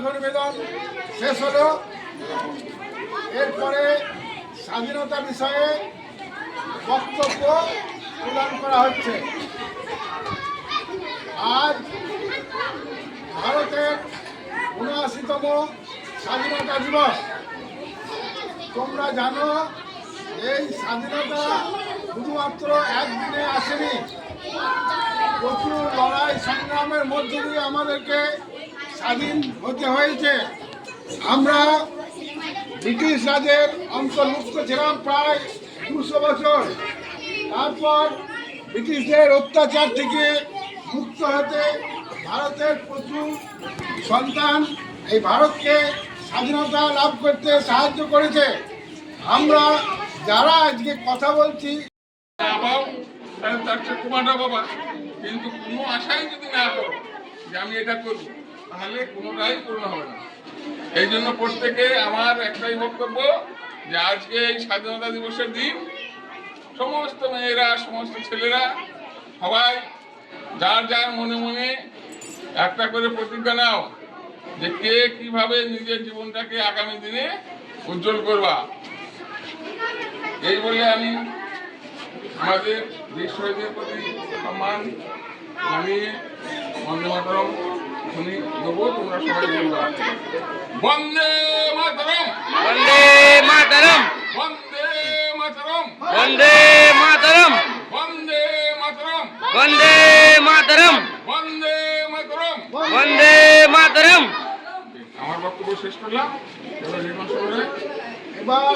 মানববন্ধন শেষ হলো। এরপরে স্বাধীনতা বিষয়ে বক্তব্য প্রদান করা হচ্ছে। আজ ভারতের ৭৯তম স্বাধীনতা দিবস। তোমরা জানো এই স্বাধীনতা শুধুমাত্র একদিনে আসেনি, প্রচুর লড়াই সংগ্রামের মধ্য দিয়ে আমাদেরকে স্বাধীন হতে হয়েছে। আমরা ব্রিটিশ রাজের অন্তর্ভুক্ত ছিলাম প্রায় ২০০ বছর। তারপর ব্রিটিশদের অত্যাচার থেকে মুক্ত হতে ভারতের প্রচুর সন্তান এই ভারতকে স্বাধীনতা লাভ করতে সাহায্য করেছে। আমরা যারা আজকে কথা বলছি বাবা, কিন্তু কোনো আশাই যদি না করো যে আমি এটা করব, তাহলে কোনোটাই পূর্ণ হবে না। এই জন্য প্রত্যেকে আমার একটাই বক্তব্য যে আজকে এই স্বাধীনতা দিবসের দিন সমস্ত মেয়েরা, সমস্ত ছেলেরা সবাই যার যার মনে মনে একটা করে প্রতিজ্ঞা নাও যে কে কিভাবে নিজের জীবনটাকে আগামী দিনে উজ্জ্বল করবা। এই বলে আমি আমাদের দেশ শহীদের প্রতি সম্মান জানিয়ে বন্দে মাতরম শুনি দেবো। তোমরা সবাই বলবা বন্দে মাতরম, বন্দে মাতরম, বন্দে মাতরম, বন্দে মাতরম, বন্দে মাতরম, বন্দে মাতরম, বন্দে মাতরম, বন্দে মাতরম। আমার বক্তব্য শেষ করলাম। এবার এবার